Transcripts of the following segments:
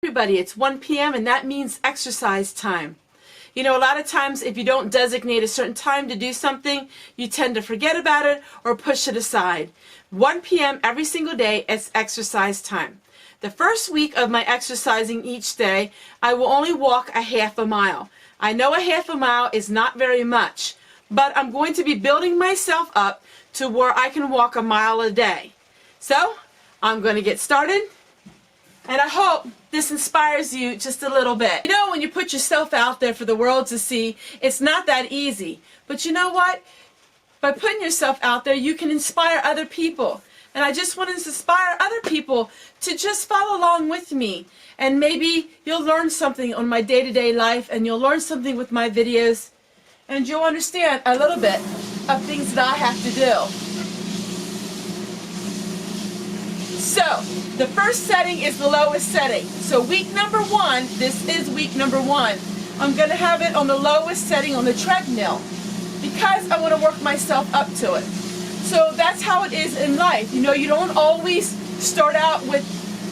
Everybody, it's 1 p.m. and that means exercise time. You know, a lot of times if you don't designate a certain time to do something, you tend to forget about it or push it aside. 1 p.m. every single day is exercise time. The first week of my exercising each day, I will only walk a half a mile. I know a half a mile is not very much, but I'm going to be building myself up to where I can walk a mile a day. So, I'm going to get started, and I hope this inspires you just a little bit. You know, when you put yourself out there for the world to see, it's not that easy. But you know what? By putting yourself out there, you can inspire other people. And I just want to inspire other people to just follow along with me. And maybe you'll learn something on my day-to-day life, and you'll learn something with my videos, and you'll understand a little bit of things that I have to do. So, the first setting is the lowest setting. So week number 1, this is week number 1. I'm going to have it on the lowest setting on the treadmill because I want to work myself up to it. So that's how it is in life. You know, you don't always start out with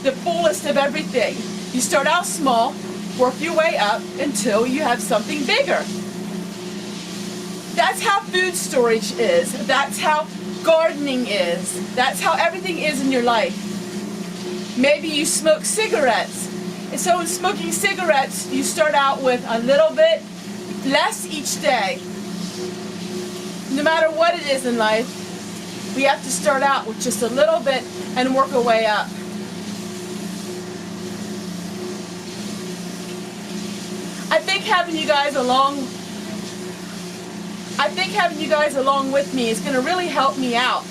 the fullest of everything. You start out small, work your way up until you have something bigger. That's how food storage is. That's how gardening is. That's how everything is in your life. Maybe you smoke cigarettes. And so in smoking cigarettes, you start out with a little bit less each day. No matter what it is in life, we have to start out with just a little bit and work our way up. I think having you guys along with me is going to really help me out.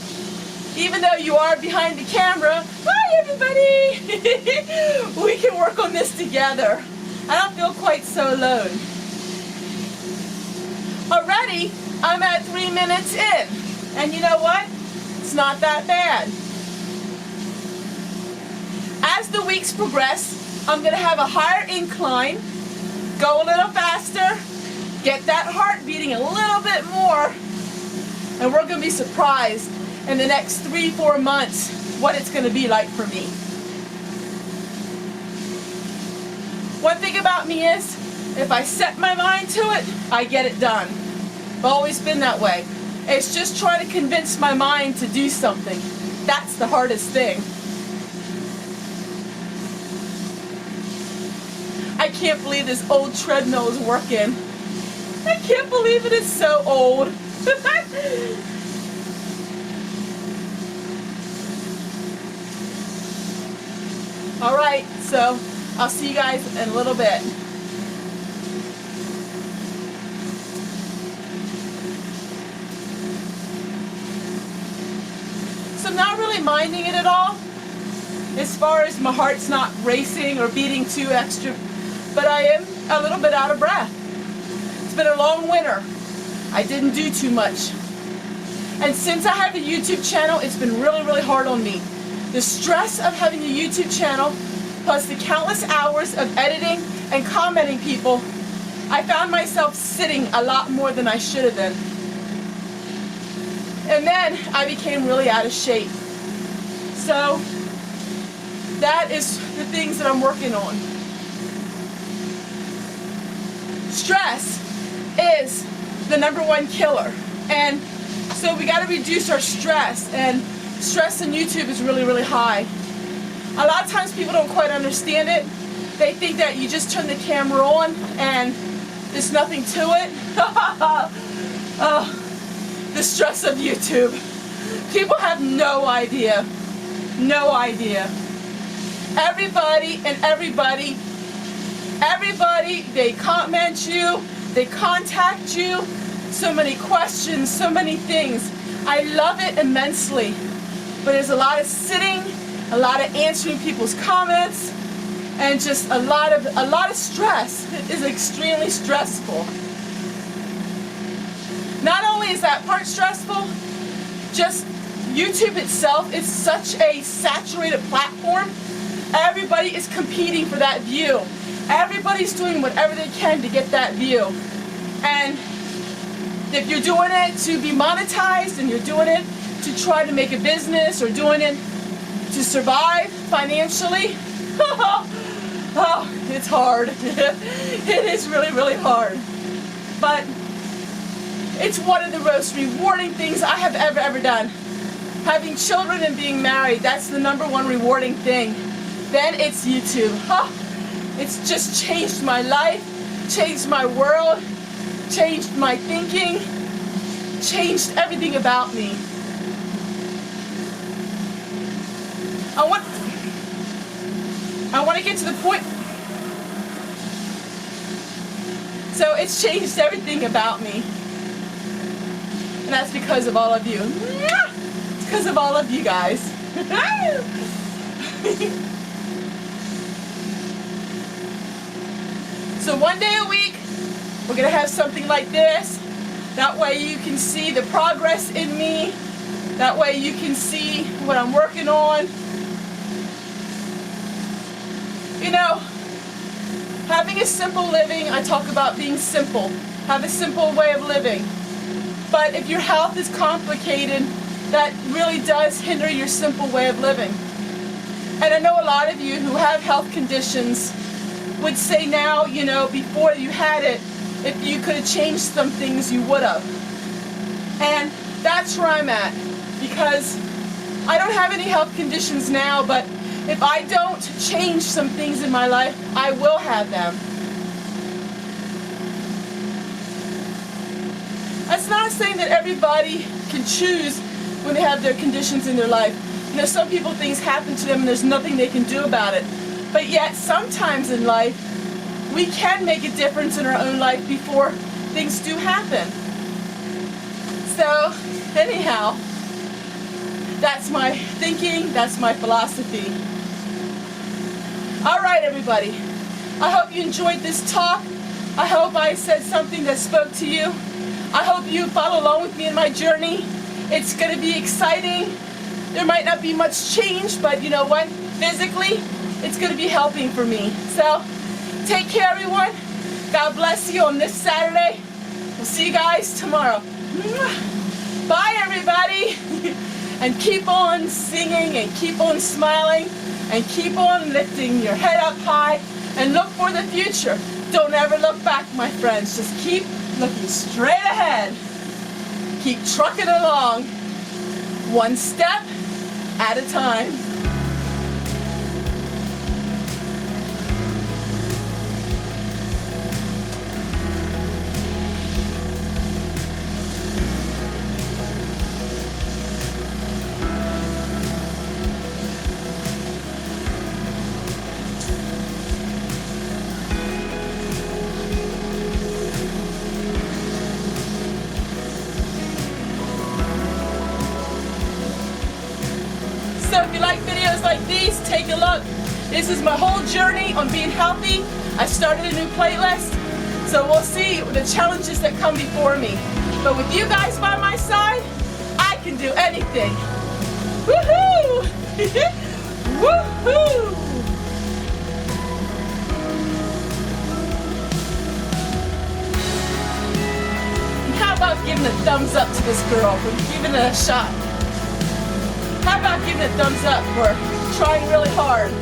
Even though you are behind the camera, hi everybody! We can work on this together. I don't feel quite so alone. Already, I'm at 3 minutes in. And you know what? It's not that bad. As the weeks progress, I'm going to have a higher incline, go a little faster, get that heart beating a little bit more, and we're going to be surprised in the next 3-4 months what it's going to be like for me. One thing about me is, if I set my mind to it, I get it done. I've always been that way. It's just trying to convince my mind to do something. That's the hardest thing. I can't believe this old treadmill is working. I can't believe it is so old. Alright, so I'll see you guys in a little bit. So I'm not really minding it at all, as far as my heart's not racing or beating too extra, but I am a little bit out of breath. It's been a long winter. I didn't do too much. And since I have a YouTube channel, it's been really, really hard on me. The stress of having a YouTube channel, plus the countless hours of editing and commenting people, I found myself sitting a lot more than I should have been. And then I became really out of shape. So that is the things that I'm working on. Stress is the #1 killer. And so we got to reduce our stress, and stress in YouTube is really, really high. A lot of times people don't quite understand it. They think that you just turn the camera on and there's nothing to it. Oh, the stress of YouTube. People have no idea. No idea. Everybody, they comment you, they contact you, so many questions, so many things. I love it immensely. But there's a lot of sitting, a lot of answering people's comments, and just a lot of stress. It is extremely stressful. Not only is that part stressful, just YouTube itself is such a saturated platform. Everybody is competing for that view. Everybody's doing whatever they can to get that view. And if you're doing it to be monetized, and you're doing it to try to make a business, or doing it to survive financially, Oh, it's hard. It is really, really hard. But it's one of the most rewarding things I have ever done. Having children and being married, that's the #1 rewarding thing. Then it's YouTube. Oh, it's just changed my life, changed my world, changed my thinking, changed everything about me. I want to get to the point. So it's changed everything about me. And that's because of all of you. It's because of all of you guys. So one day a week, we're going to have something like this. That way you can see the progress in me. That way you can see what I'm working on. You know, having a simple living, I talk about being simple. Have a simple way of living. But if your health is complicated, that really does hinder your simple way of living. And I know a lot of you who have health conditions would say now, you know, before you had it, if you could have changed some things, you would have. And that's where I'm at, because I don't have any health conditions now, but if I don't change some things in my life, I will have them. That's not saying that everybody can choose when they have their conditions in their life. You know, some people, things happen to them and there's nothing they can do about it. But yet, sometimes in life, we can make a difference in our own life before things do happen. So, anyhow, that's my thinking, that's my philosophy. All right, everybody. I hope you enjoyed this talk. I hope I said something that spoke to you. I hope you follow along with me in my journey. It's going to be exciting. There might not be much change, but you know what? Physically, it's going to be helping for me. So, take care, everyone. God bless you on this Saturday. We'll see you guys tomorrow. Bye, everybody. And keep on singing and keep on smiling and keep on lifting your head up high and look for the future. Don't ever look back, my friends. Just keep looking straight ahead. Keep trucking along, one step at a time. So if you like videos like these, take a look. This is my whole journey on being healthy. I started a new playlist, so we'll see the challenges that come before me. But with you guys by my side, I can do anything. Woohoo! Woohoo! And how about giving a thumbs up to this girl for giving it a shot? How about giving a thumbs up for trying really hard?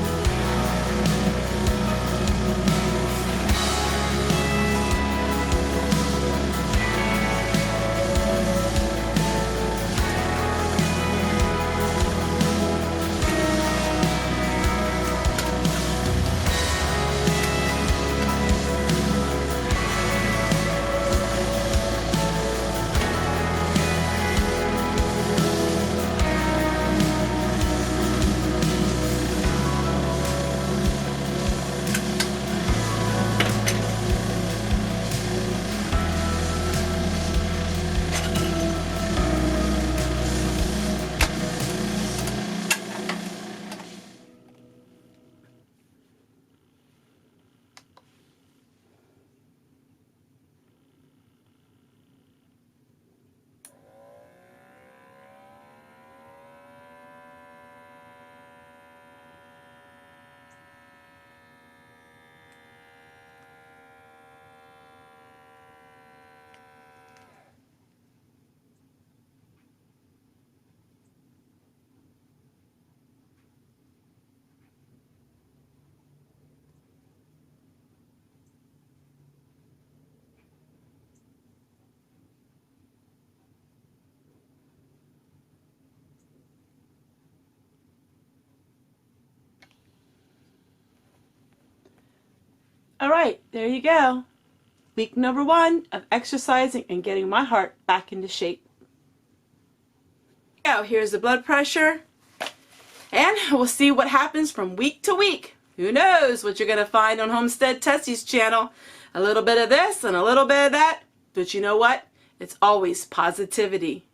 All right, there you go. Week number 1 of exercising and getting my heart back into shape. Now, here's the blood pressure. And we'll see what happens from week to week. Who knows what you're going to find on Homestead Tessie's channel. A little bit of this and a little bit of that. But you know what? It's always positivity.